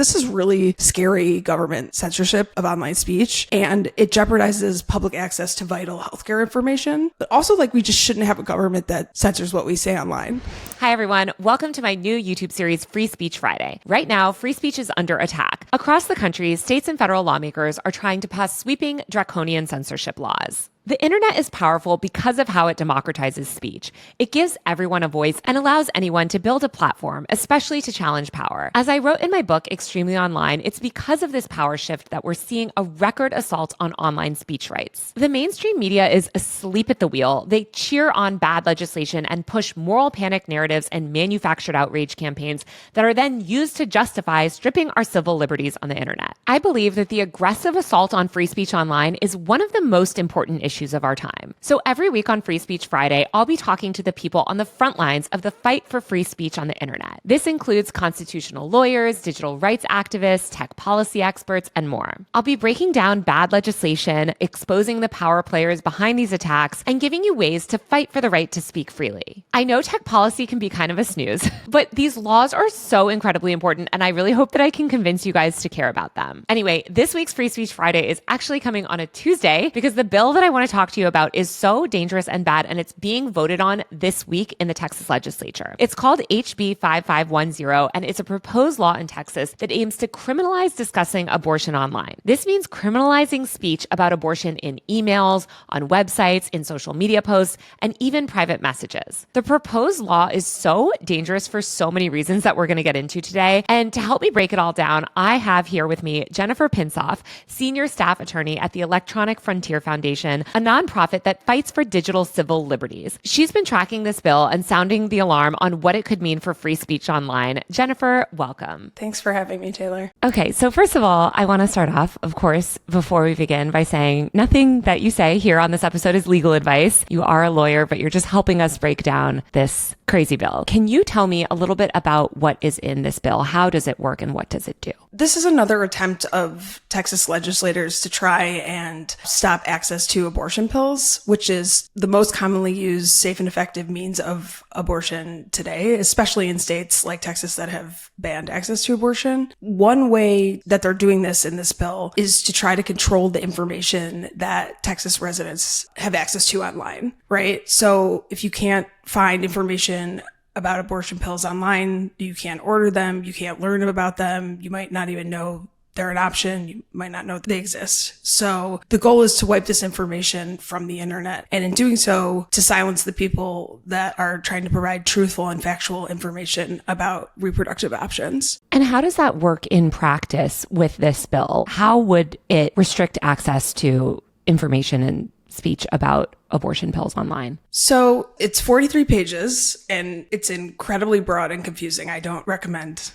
This is really scary government censorship of online speech, and it jeopardizes public access to vital healthcare information. But also, we just shouldn't have a government that censors what we say online. Hi, everyone. Welcome to my new YouTube series, Free Speech Friday. Right now, free speech is under attack. Across the country, states and federal lawmakers are trying to pass sweeping draconian censorship laws. The internet is powerful because of how it democratizes speech. It gives everyone a voice and allows anyone to build a platform, especially to challenge power. As I wrote in my book, Extremely Online, it's because of this power shift that we're seeing a record assault on online speech rights. The mainstream media is asleep at the wheel. They cheer on bad legislation and push moral panic narratives and manufactured outrage campaigns that are then used to justify stripping our civil liberties on the internet. I believe that the aggressive assault on free speech online is one of the most important issues of our time. So every week on Free Speech Friday, I'll be talking to the people on the front lines of the fight for free speech on the internet. This includes constitutional lawyers, digital rights activists, tech policy experts, and more. I'll be breaking down bad legislation, exposing the power players behind these attacks, and giving you ways to fight for the right to speak freely. I know tech policy can be kind of a snooze, but these laws are so incredibly important, and I really hope that I can convince you guys to care about them. Anyway, this week's Free Speech Friday is actually coming on a Tuesday because the bill that I want to talk to you about is so dangerous and bad, and it's being voted on this week in the Texas legislature. It's called HB 5510, and it's a proposed law in Texas that aims to criminalize discussing abortion online. This means criminalizing speech about abortion in emails, on websites, in social media posts, and even private messages. The proposed law is so dangerous for so many reasons that we're going to get into today. And to help me break it all down, I have here with me Jennifer Pinsof, senior staff attorney at the Electronic Frontier Foundation, a nonprofit that fights for digital civil liberties. She's been tracking this bill and sounding the alarm on what it could mean for free speech online. Jennifer, welcome. Thanks for having me, Taylor. Okay, so first of all, I want to start off, of course, before we begin by saying nothing that you say here on this episode is legal advice. You are a lawyer, but you're just helping us break down this crazy bill. Can you tell me a little bit about what is in this bill? How does it work and what does it do? This is another attempt of Texas legislators to try and stop access to abortion pills, which is the most commonly used safe and effective means of abortion today, especially in states like Texas that have banned access to abortion. One way that they're doing this in this bill is to try to control the information that Texas residents have access to online, right? So if you can't find information about abortion pills online, you can't order them, you can't learn about them, you might not even know they're an option, you might not know they exist. So the goal is to wipe this information from the internet, and in doing so, to silence the people that are trying to provide truthful and factual information about reproductive options. And how does that work in practice with this bill? How would it restrict access to information and speech about abortion pills online? So it's 43 pages and it's incredibly broad and confusing. I don't recommend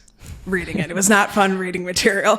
reading it. It was not fun reading material.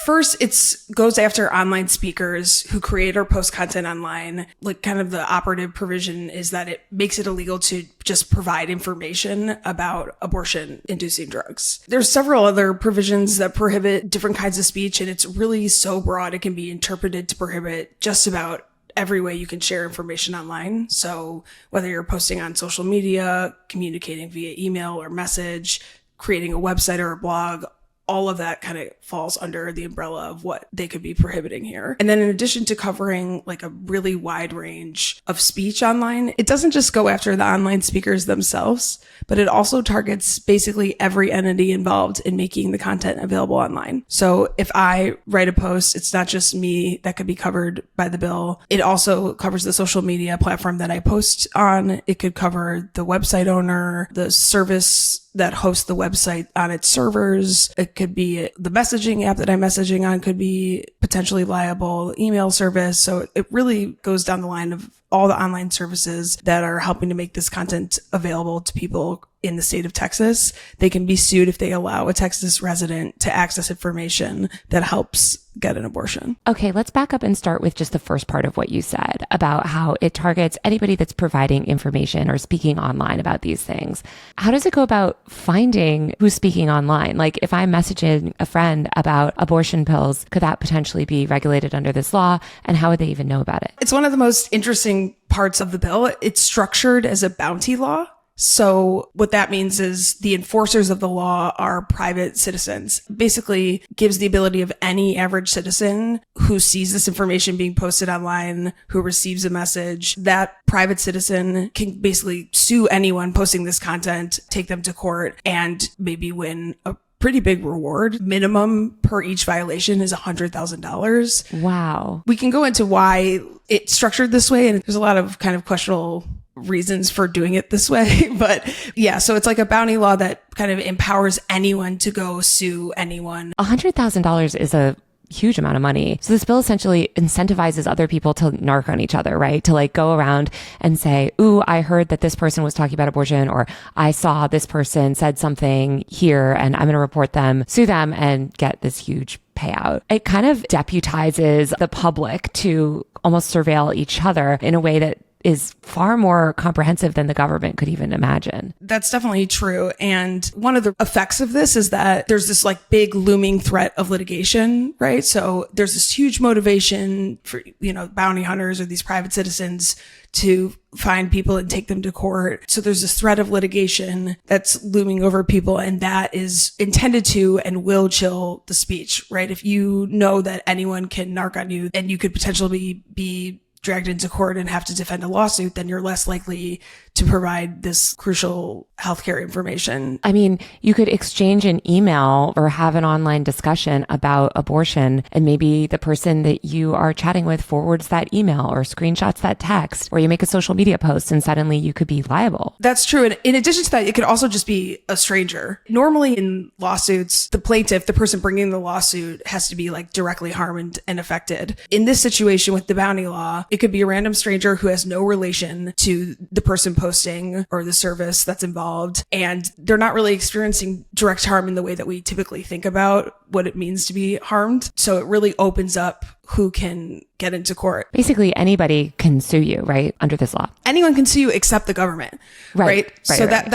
First, it goes after online speakers who create or post content online. Kind of the operative provision is that it makes it illegal to just provide information about abortion-inducing drugs. There's several other provisions that prohibit different kinds of speech, and it's really so broad it can be interpreted to prohibit just about every way you can share information online. So whether you're posting on social media, communicating via email or message, creating a website or a blog, all of that kind of falls under the umbrella of what they could be prohibiting here. And then in addition to covering a really wide range of speech online, it doesn't just go after the online speakers themselves, but it also targets basically every entity involved in making the content available online. So if I write a post, it's not just me that could be covered by the bill. It also covers the social media platform that I post on. It could cover the website owner, the service that hosts the website on its servers. It could be the messaging app that I'm messaging on could be potentially liable, email service. So it really goes down the line of all the online services that are helping to make this content available to people in the state of Texas. They can be sued if they allow a Texas resident to access information that helps get an abortion. Okay, let's back up and start with just the first part of what you said about how it targets anybody that's providing information or speaking online about these things. How does it go about finding who's speaking online? If I'm messaging a friend about abortion pills, could that potentially be regulated under this law? And how would they even know about it? It's one of the most interesting parts of the bill. It's structured as a bounty law. So what that means is the enforcers of the law are private citizens. Basically gives the ability of any average citizen who sees this information being posted online, who receives a message, that private citizen can basically sue anyone posting this content, take them to court, and maybe win a pretty big reward. Minimum per each violation is $100,000. Wow. We can go into why it's structured this way, and there's a lot of kind of questionable reasons for doing it this way. But yeah, so it's like a bounty law that kind of empowers anyone to go sue anyone. $100,000 is a huge amount of money. So this bill essentially incentivizes other people to narc on each other, right? To like go around and say, ooh, I heard that this person was talking about abortion, or I saw this person said something here and I'm going to report them, sue them, and get this huge payout. It kind of deputizes the public to almost surveil each other in a way that is far more comprehensive than the government could even imagine. That's definitely true. And one of the effects of this is that there's this like big looming threat of litigation, right? So there's this huge motivation for, bounty hunters or these private citizens to find people and take them to court. So there's this threat of litigation that's looming over people, and that is intended to and will chill the speech, right? If you know that anyone can narc on you and you could potentially be dragged into court and have to defend a lawsuit, then you're less likely to provide this crucial healthcare information. I mean, you could exchange an email or have an online discussion about abortion, and maybe the person that you are chatting with forwards that email or screenshots that text, or you make a social media post and suddenly you could be liable. That's true. And in addition to that, it could also just be a stranger. Normally in lawsuits, the plaintiff, the person bringing the lawsuit, has to be like directly harmed and affected. In this situation with the bounty law, it could be a random stranger who has no relation to the person posting or the service that's involved, and they're not really experiencing direct harm in the way that we typically think about what it means to be harmed. So it really opens up who can get into court. Basically, anybody can sue you, right? Under this law. Anyone can sue you except the government, right? So right.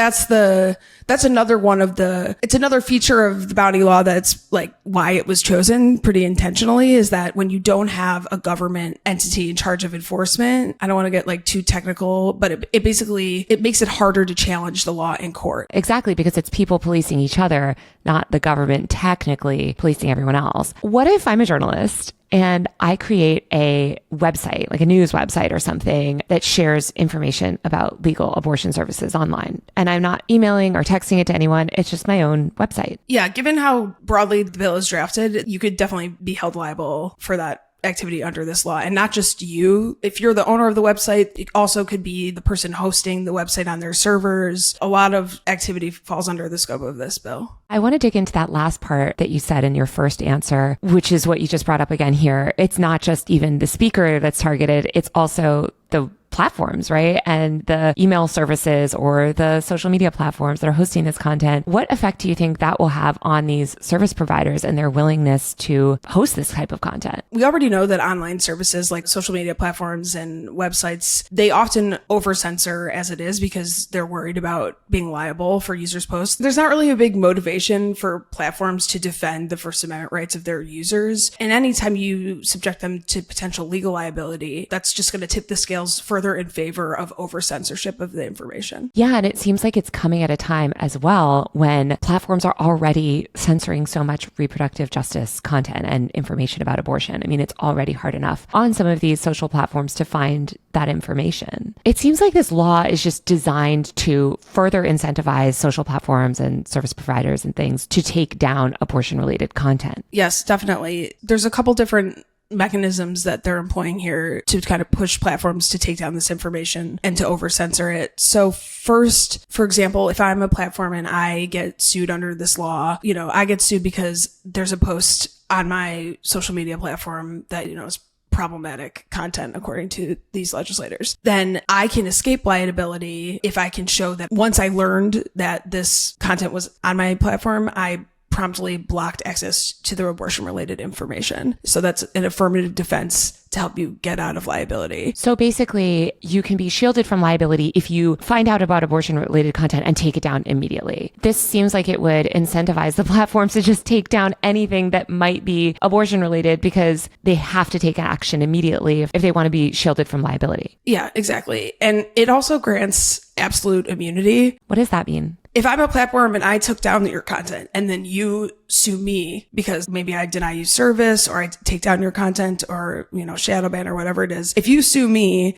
that's another one of it's another feature of the bounty law that's like why it was chosen pretty intentionally, is that when you don't have a government entity in charge of enforcement, I don't want to get like too technical, but it basically makes it harder to challenge the law in court. Exactly, because it's people policing each other, not the government technically policing everyone else. What if I'm a journalist and I create a website, like a news website or something, that shares information about legal abortion services online, and I'm not emailing or texting it to anyone? It's just my own website. Yeah, given how broadly the bill is drafted, you could definitely be held liable for that activity under this law. And not just you. If you're the owner of the website, it also could be the person hosting the website on their servers. A lot of activity falls under the scope of this bill. I want to dig into that last part that you said in your first answer, which is what you just brought up again here. It's not just even the speaker that's targeted, it's also the platforms, right? And the email services or the social media platforms that are hosting this content. What effect do you think that will have on these service providers and their willingness to host this type of content? We already know that online services like social media platforms and websites, they often over-censor as it is because they're worried about being liable for users' posts. There's not really a big motivation for platforms to defend the First Amendment rights of their users. And anytime you subject them to potential legal liability, that's just going to tip the scales further in favor of over-censorship of the information. Yeah, and it seems like it's coming at a time as well when platforms are already censoring so much reproductive justice content and information about abortion. I mean, it's already hard enough on some of these social platforms to find that information. It seems like this law is just designed to further incentivize social platforms and service providers and things to take down abortion-related content. Yes, definitely. There's a couple different mechanisms that they're employing here to kind of push platforms to take down this information and to over-censor it. So first, for example, if I'm a platform and I get sued under this law, I get sued because there's a post on my social media platform that, is problematic content according to these legislators, then I can escape liability if I can show that once I learned that this content was on my platform, I promptly blocked access to their abortion-related information. So that's an affirmative defense to help you get out of liability. So basically, you can be shielded from liability if you find out about abortion-related content and take it down immediately. This seems like it would incentivize the platforms to just take down anything that might be abortion-related because they have to take action immediately if they want to be shielded from liability. Yeah, exactly. And it also grants absolute immunity. What does that mean? If I'm a platform and I took down your content and then you sue me because maybe I deny you service or I take down your content or, shadow ban or whatever it is, if you sue me,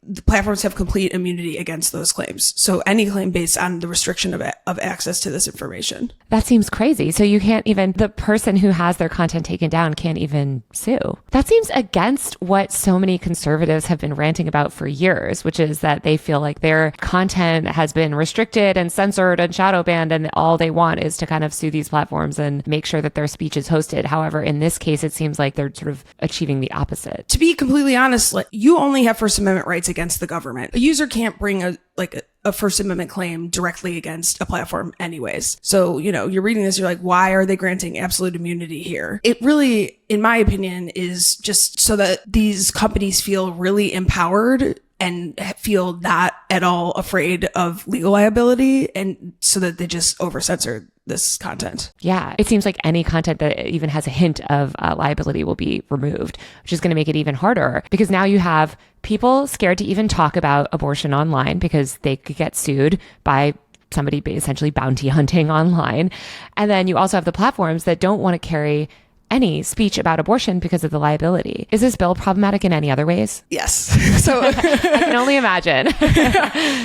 the platforms have complete immunity against those claims. So any claim based on the restriction of access to this information. That seems crazy. So you can't even, the person who has their content taken down can't even sue. That seems against what so many conservatives have been ranting about for years, which is that they feel like their content has been restricted and censored and shadow banned, and all they want is to kind of sue these platforms and make sure that their speech is hosted. However, in this case, it seems like they're sort of achieving the opposite. To be completely honest, you only have First Amendment rights against the government. A user can't bring a First Amendment claim directly against a platform anyways. So, you're reading this, you're like, why are they granting absolute immunity here? It really, in my opinion, is just so that these companies feel really empowered and feel not at all afraid of legal liability, and so that they just over-censor this content. Yeah, it seems like any content that even has a hint of liability will be removed, which is going to make it even harder because now you have people scared to even talk about abortion online because they could get sued by somebody essentially bounty hunting online. And then you also have the platforms that don't want to carry any speech about abortion because of the liability. Is this bill problematic in any other ways? Yes. So I can only imagine.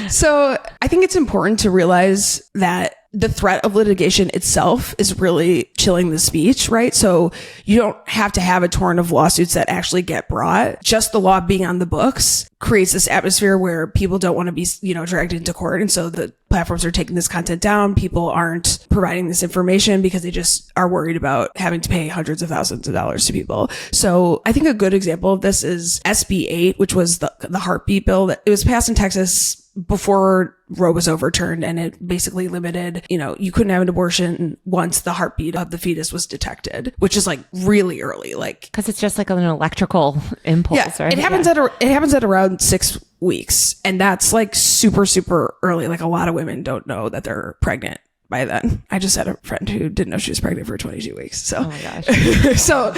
So I think it's important to realize that the threat of litigation itself is really chilling the speech, right? So you don't have to have a torrent of lawsuits that actually get brought. Just the law being on the books creates this atmosphere where people don't want to be, dragged into court. And so the platforms are taking this content down. People aren't providing this information because they just are worried about having to pay hundreds of thousands of dollars to people. So I think a good example of this is SB 8, which was the heartbeat bill that it was passed in Texas before Roe was overturned, and it basically limited, you couldn't have an abortion once the heartbeat of the fetus was detected, which is really early, because it's just like an electrical impulse, right? It happens at around 6 weeks, and that's super, super early. A lot of women don't know that they're pregnant by then. I just had a friend who didn't know she was pregnant for 22 weeks. So, oh my gosh. So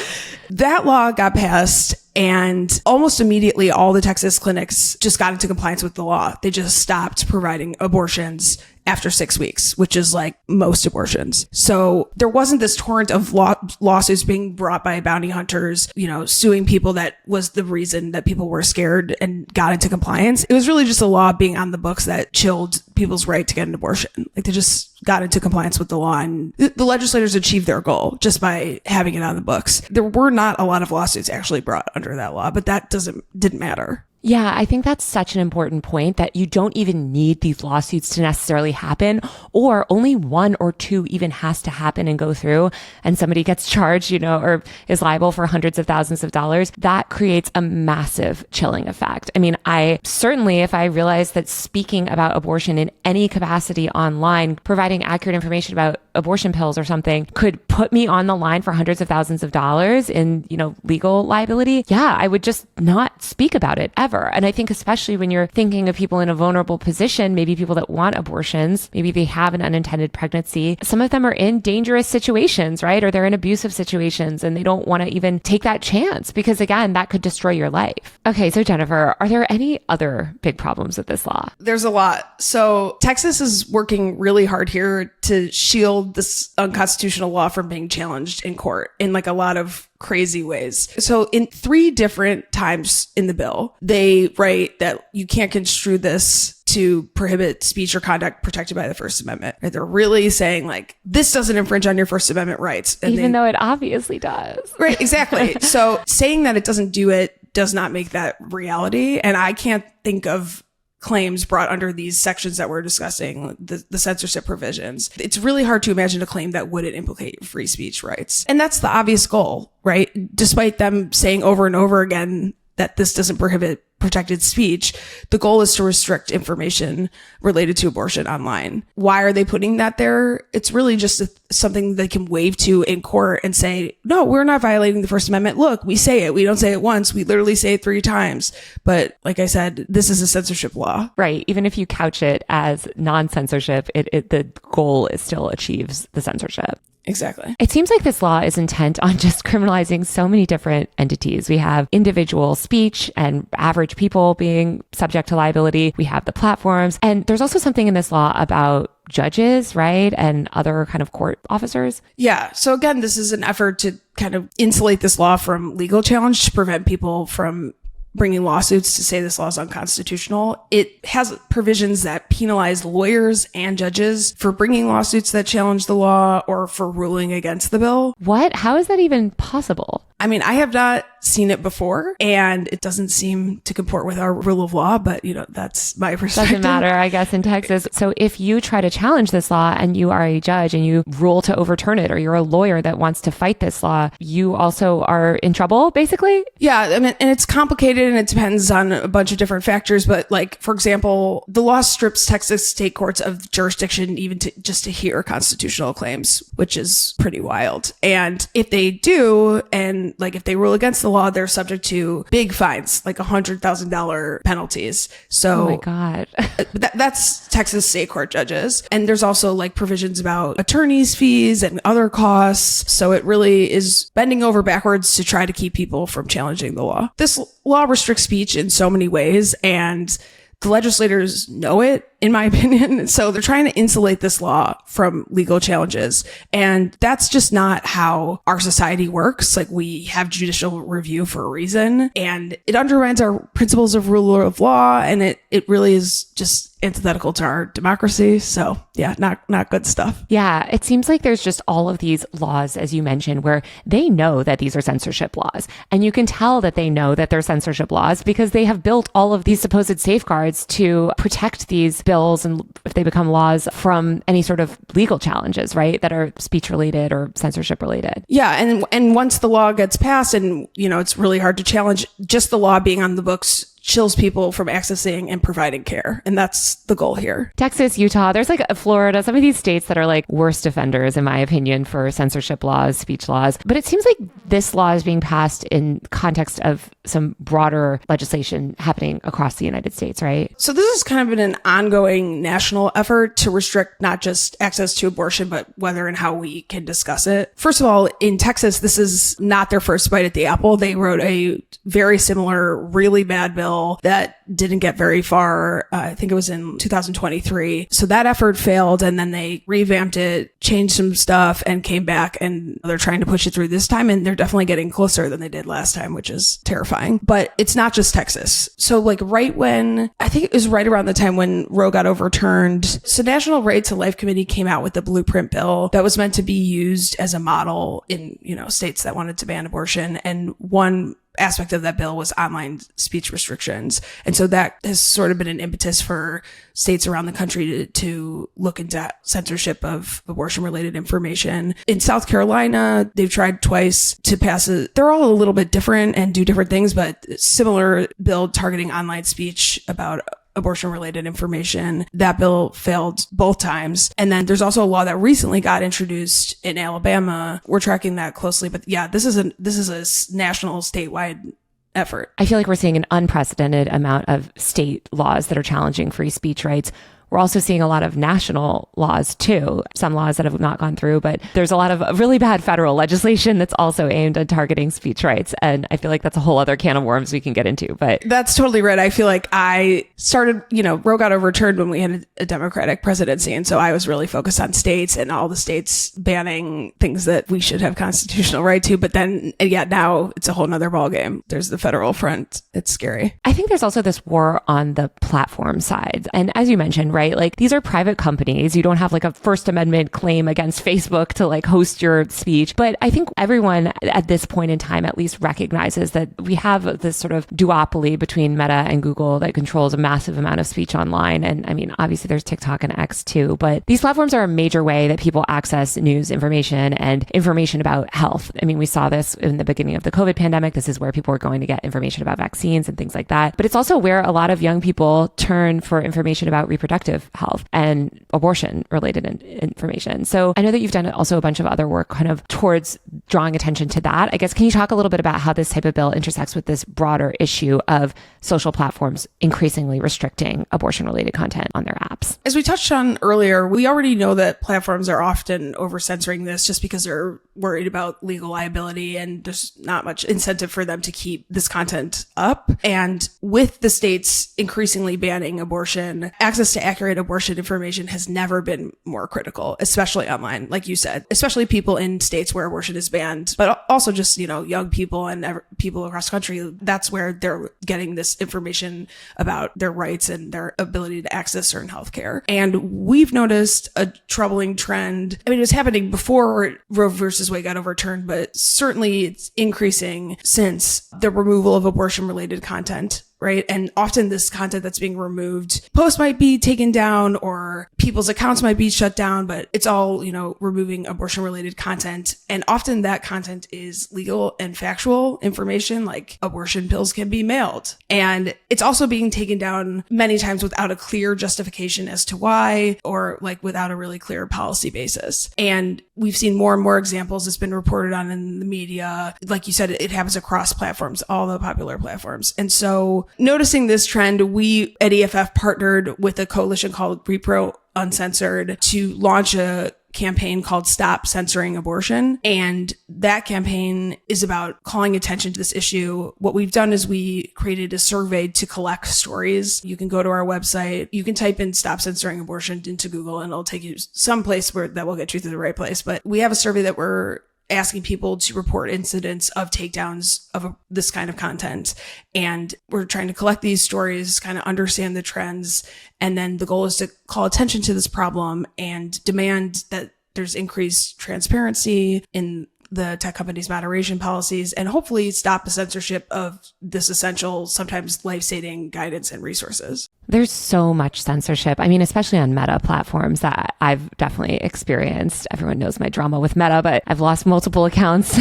that law got passed, and almost immediately all the Texas clinics just got into compliance with the law. They just stopped providing abortions after 6 weeks, which is most abortions. So there wasn't this torrent of lawsuits being brought by bounty hunters, suing people that was the reason that people were scared and got into compliance. It was really just a law being on the books that chilled people's right to get an abortion. They just got into compliance with the law, and the legislators achieved their goal just by having it on the books. There were not a lot of lawsuits actually brought under that law, but that didn't matter. Yeah, I think that's such an important point, that you don't even need these lawsuits to necessarily happen, or only one or two even has to happen and go through, and somebody gets charged, or is liable for hundreds of thousands of dollars. That creates a massive chilling effect. I mean, I certainly, if I realized that speaking about abortion in any capacity online, providing accurate information about abortion pills or something could put me on the line for hundreds of thousands of dollars in, legal liability, yeah, I would just not speak about it ever. And I think especially when you're thinking of people in a vulnerable position, maybe people that want abortions, maybe they have an unintended pregnancy. Some of them are in dangerous situations, right? Or they're in abusive situations and they don't want to even take that chance because, again, that could destroy your life. Okay, so Jennifer, are there any other big problems with this law? There's a lot. So Texas is working really hard here to shield this unconstitutional law from being challenged in court in a lot of crazy ways. So in 3 different times in the bill, they write that you can't construe this to prohibit speech or conduct protected by the First Amendment. Right? They're really saying this doesn't infringe on your First Amendment rights. And even though it obviously does. Right, exactly. So saying that it doesn't do it does not make that reality. And I can't think of claims brought under these sections that we're discussing, the censorship provisions. It's really hard to imagine a claim that wouldn't implicate your free speech rights. And that's the obvious goal, right? Despite them saying over and over again that this doesn't prohibit protected speech. The goal is to restrict information related to abortion online. Why are they putting that there? It's really just something they can wave to in court and say, no, we're not violating the First Amendment. Look, we say it. We don't say it once. We literally say it 3 times. But like I said, this is a censorship law. Right. Even if you couch it as non-censorship, the goal is still achieves the censorship. Exactly. It seems like this law is intent on just criminalizing so many different entities. We have individual speech and average people being subject to liability. We have the platforms. And there's also something in this law about judges, right? And other kind of court officers. Yeah. So again, this is an effort to kind of insulate this law from legal challenge, to prevent people from bringing lawsuits to say this law is unconstitutional. It has provisions that penalize lawyers and judges for bringing lawsuits that challenge the law or for ruling against the bill. What? How is that even possible? I mean, I have not seen it before, and it doesn't seem to comport with our rule of law, but that's my perspective. Doesn't matter, I guess, in Texas. So if you try to challenge this law and you are a judge and you rule to overturn it, or you're a lawyer that wants to fight this law, you also are in trouble, basically? Yeah, I mean, and it's complicated and it depends on a bunch of different factors, but like, for example, the law strips Texas state courts of jurisdiction even just to hear constitutional claims, which is pretty wild. And if they do, and like if they rule against the law, they're subject to big fines, like $100,000 penalties. So, oh my God. That's Texas state court judges. And there's also like provisions about attorney's fees and other costs. So it really is bending over backwards to try to keep people from challenging the law. This law restricts speech in so many ways, and the legislators know it, in my opinion. So they're trying to insulate this law from legal challenges. And that's just not how our society works. Like, we have judicial review for a reason, and it undermines our principles of rule of law. And it really is just antithetical to our democracy. So yeah, not good stuff. Yeah. It seems like there's just all of these laws, as you mentioned, where they know that these are censorship laws. And you can tell that they know that they're censorship laws because they have built all of these supposed safeguards to protect these bills, and if they become laws, from any sort of legal challenges, right? That are speech related or censorship related. Yeah. And once the law gets passed, and it's really hard to challenge, just the law being on the books chills people from accessing and providing care. And that's the goal here. Texas, Utah, there's like Florida, some of these states that are like worst offenders, in my opinion, for censorship laws, speech laws. But it seems like this law is being passed in context of some broader legislation happening across the United States, right? So this has kind of been an ongoing national effort to restrict not just access to abortion, but whether and how we can discuss it. First of all, in Texas, this is not their first bite at the apple. They wrote a very similar, really bad bill that didn't get very far. I think it was in 2023. So that effort failed, and then they revamped it, changed some stuff, and came back, and they're trying to push it through this time. And they're definitely getting closer than they did last time, which is terrifying. But it's not just Texas. So like I think it was right around the time when Roe got overturned. So National Right to Life Committee came out with the blueprint bill that was meant to be used as a model in, states that wanted to ban abortion. And one aspect of that bill was online speech restrictions. And so that has sort of been an impetus for states around the country to look into censorship of abortion related information. In South Carolina, they've tried twice to pass it. They're all a little bit different and do different things, but similar bill targeting online speech about abortion related information. That bill failed both times. And then there's also a law that recently got introduced in Alabama. We're tracking that closely, but yeah, this is a national, statewide effort. I feel like we're seeing an unprecedented amount of state laws that are challenging free speech rights. We're also seeing a lot of national laws too, some laws that have not gone through, but there's a lot of really bad federal legislation that's also aimed at targeting speech rights. And I feel like that's a whole other can of worms we can get into, but that's totally right. I feel like I started, Roe got overturned when we had a Democratic presidency. And so I was really focused on states and all the states banning things that we should have constitutional right to. But then, now it's a whole nother ballgame. There's the federal front. It's scary. I think there's also this war on the platform side. And as you mentioned, right, right? Like these are private companies. You don't have like a First Amendment claim against Facebook to like host your speech. But I think everyone at this point in time at least recognizes that we have this sort of duopoly between Meta and Google that controls a massive amount of speech online. And I mean, obviously there's TikTok and X too, but these platforms are a major way that people access news, information, and information about health. I mean, we saw this in the beginning of the COVID pandemic. This is where people were going to get information about vaccines and things like that. But it's also where a lot of young people turn for information about reproductive health and abortion related information. So I know that you've done also a bunch of other work kind of towards drawing attention to that. I guess, can you talk a little bit about how this type of bill intersects with this broader issue of social platforms increasingly restricting abortion related content on their apps? As we touched on earlier, we already know that platforms are often over censoring this just because they're worried about legal liability and there's not much incentive for them to keep this content up. And with the states increasingly banning abortion, access to accurate abortion information has never been more critical, especially online, like you said, especially people in states where abortion is banned, but also just, young people and people across the country. That's where they're getting this information about their rights and their ability to access certain healthcare. And we've noticed a troubling trend. I mean, it was happening before Roe versus Wade got overturned, but certainly it's increasing since the removal of abortion-related content, right? And often this content that's being removed, posts might be taken down or people's accounts might be shut down, but it's all, removing abortion-related content. And often that content is legal and factual information, like abortion pills can be mailed. And it's also being taken down many times without a clear justification as to why, or like without a really clear policy basis. And we've seen more and more examples. It's been reported on in the media. Like you said, it happens across platforms, all the popular platforms. And so noticing this trend, we at EFF partnered with a coalition called Repro Uncensored to launch a campaign called Stop Censoring Abortion. And that campaign is about calling attention to this issue. What we've done is we created a survey to collect stories. You can go to our website. You can type in Stop Censoring Abortion into Google and it'll take you someplace where that will get you to the right place. But we have a survey that we're asking people to report incidents of takedowns of this kind of content. And we're trying to collect these stories, kind of understand the trends. And then the goal is to call attention to this problem and demand that there's increased transparency in the tech companies' moderation policies and hopefully stop the censorship of this essential, sometimes life-saving guidance and resources. There's so much censorship. I mean, especially on Meta platforms that I've definitely experienced. Everyone knows my drama with Meta, but I've lost multiple accounts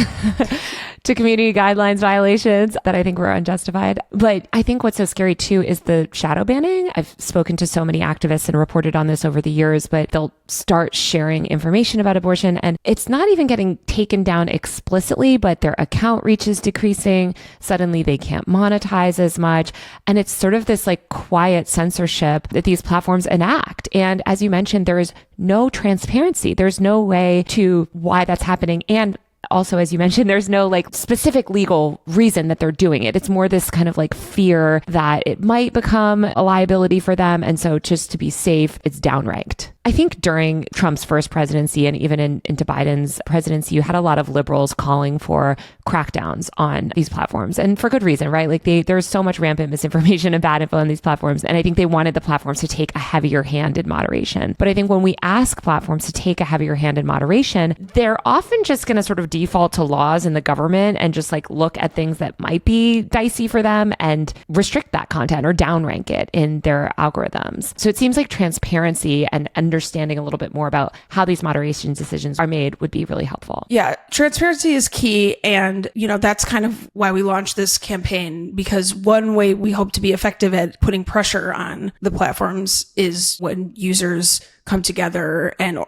to community guidelines violations that I think were unjustified. But I think what's so scary too is the shadow banning. I've spoken to so many activists and reported on this over the years, but they'll start sharing information about abortion and it's not even getting taken down explicitly, but their account reach is decreasing. Suddenly they can't monetize as much. And it's sort of this like quiet censorship that these platforms enact. And as you mentioned, there is no transparency. There's no way to why that's happening. And also, as you mentioned, there's no like specific legal reason that they're doing it. It's more this kind of like fear that it might become a liability for them. And so just to be safe, it's downranked. I think during Trump's first presidency and even into Biden's presidency, you had a lot of liberals calling for crackdowns on these platforms and for good reason, right? Like there's so much rampant misinformation and bad info on these platforms. And I think they wanted the platforms to take a heavier hand in moderation. But I think when we ask platforms to take a heavier hand in moderation, they're often just going to sort of default to laws in the government and just like look at things that might be dicey for them and restrict that content or downrank it in their algorithms. So it seems like transparency and understanding a little bit more about how these moderation decisions are made would be really helpful. Yeah, transparency is key. And, that's kind of why we launched this campaign, because one way we hope to be effective at putting pressure on the platforms is when users come together and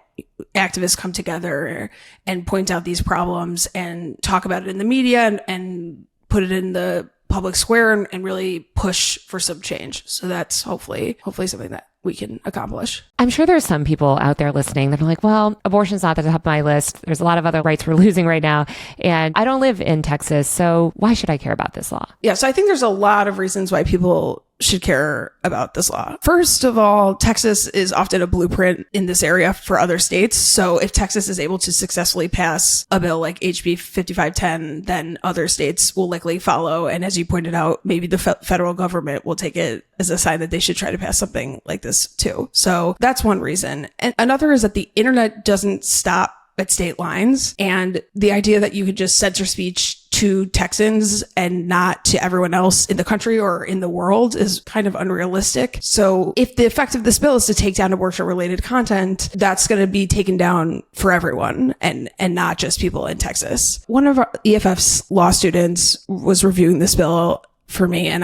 activists come together and point out these problems and talk about it in the media and put it in the public square and really push for some change. So that's hopefully something that we can accomplish. I'm sure there's some people out there listening that are like, well, abortion's not at the top of my list. There's a lot of other rights we're losing right now. And I don't live in Texas, so why should I care about this law? Yeah, so I think there's a lot of reasons why people should care about this law. First of all, Texas is often a blueprint in this area for other states. So if Texas is able to successfully pass a bill like HB 5510, then other states will likely follow. And as you pointed out, maybe the federal government will take it as a sign that they should try to pass something like this too. So that's one reason. And another is that the internet doesn't stop at state lines. And the idea that you could just censor speech to Texans and not to everyone else in the country or in the world is kind of unrealistic. So if the effect of this bill is to take down abortion-related content, that's going to be taken down for everyone and not just people in Texas. One of our EFF's law students was reviewing this bill for me, and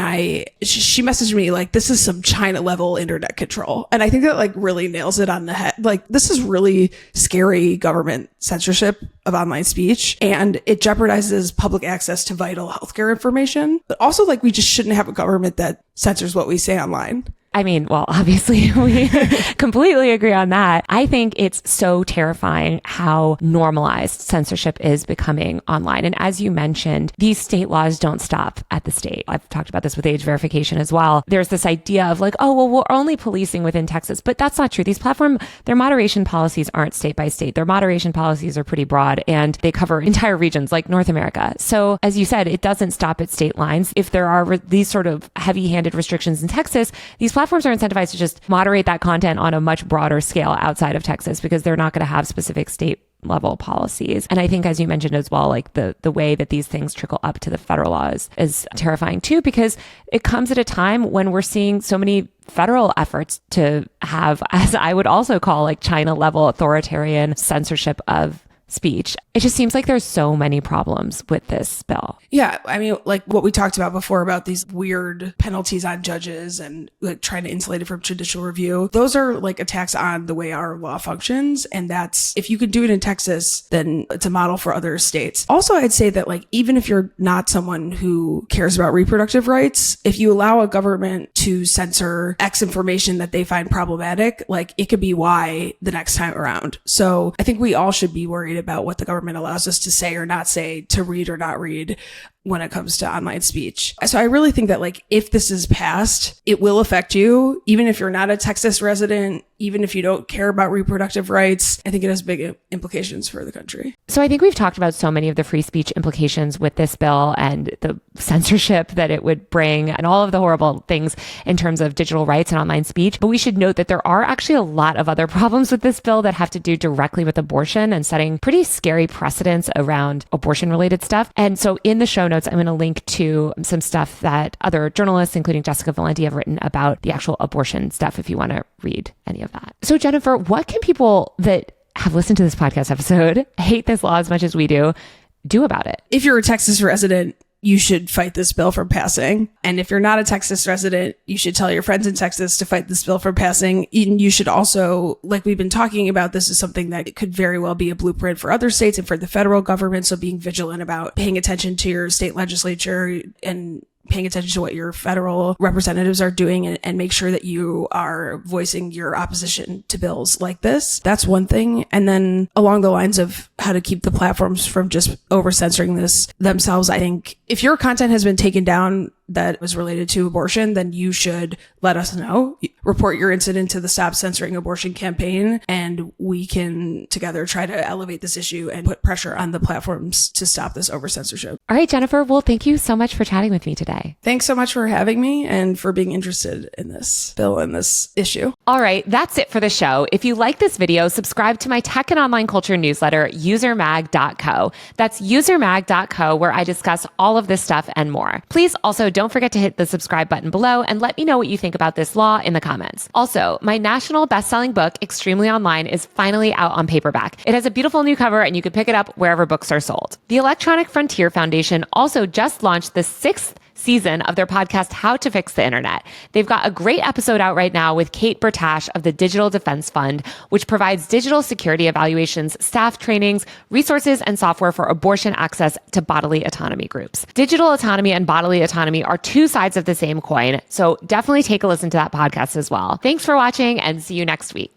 she messaged me like, this is some China level internet control. And I think that like really nails it on the head. Like, this is really scary government censorship of online speech, and it jeopardizes public access to vital healthcare information. But also, like, we just shouldn't have a government that censors what we say online. I mean, well, obviously we completely agree on that. I think it's so terrifying how normalized censorship is becoming online. And as you mentioned, these state laws don't stop at the state. I've talked about this with age verification as well. There's this idea of like, oh, well, we're only policing within Texas, but that's not true. These their moderation policies aren't state by state. Their moderation policies are pretty broad and they cover entire regions like North America. So as you said, it doesn't stop at state lines. If there are these sort of heavy-handed restrictions in Texas, these platforms are incentivized to just moderate that content on a much broader scale outside of Texas because they're not going to have specific state level policies. And I think, as you mentioned as well, like the way that these things trickle up to the federal laws is terrifying too, because it comes at a time when we're seeing so many federal efforts to have, as I would also call like China level authoritarian censorship of speech. It just seems like there's so many problems with this bill. Yeah. I mean, like what we talked about before about these weird penalties on judges and like trying to insulate it from judicial review. Those are like attacks on the way our law functions. And that's, if you could do it in Texas, then it's a model for other states. Also, I'd say that like, even if you're not someone who cares about reproductive rights, if you allow a government to censor X information that they find problematic, like it could be Y the next time around. So I think we all should be worried about what the government allows us to say or not say, to read or not read when it comes to online speech. So I really think that like, if this is passed, it will affect you, even if you're not a Texas resident, even if you don't care about reproductive rights. I think it has big implications for the country. So I think we've talked about so many of the free speech implications with this bill and the censorship that it would bring and all of the horrible things in terms of digital rights and online speech. But we should note that there are actually a lot of other problems with this bill that have to do directly with abortion and setting pretty scary precedents around abortion related stuff. And so in the show notes, I'm going to link to some stuff that other journalists, including Jessica Valenti, have written about the actual abortion stuff if you want to read any of that. So Jennifer, what can people that have listened to this podcast episode, hate this law as much as we do about it? If you're a Texas resident, you should fight this bill from passing. And if you're not a Texas resident, you should tell your friends in Texas to fight this bill from passing. And you should also, like we've been talking about, this is something that could very well be a blueprint for other states and for the federal government. So being vigilant about paying attention to your state legislature and paying attention to what your federal representatives are doing and make sure that you are voicing your opposition to bills like this. That's one thing. And then along the lines of how to keep the platforms from just over censoring this themselves, I think if your content has been taken down that was related to abortion, then you should let us know. Report your incident to the Stop Censoring Abortion campaign, and we can together try to elevate this issue and put pressure on the platforms to stop this over censorship. All right, Jennifer. Well, thank you so much for chatting with me today. Thanks so much for having me and for being interested in this bill and this issue. All right, that's it for the show. If you like this video, subscribe to my tech and online culture newsletter, usermag.co. That's usermag.co, where I discuss all of this stuff and more. Please also don't forget to hit the subscribe button below and let me know what you think about this law in the comments. Also, my national best-selling book, Extremely Online, is finally out on paperback. It has a beautiful new cover and you can pick it up wherever books are sold. The Electronic Frontier Foundation also just launched the 6th season of their podcast, How to Fix the Internet. They've got a great episode out right now with Kate Bertash of the Digital Defense Fund, which provides digital security evaluations, staff trainings, resources, and software for abortion access to bodily autonomy groups. Digital autonomy and bodily autonomy are two sides of the same coin, so definitely take a listen to that podcast as well. Thanks for watching and see you next week.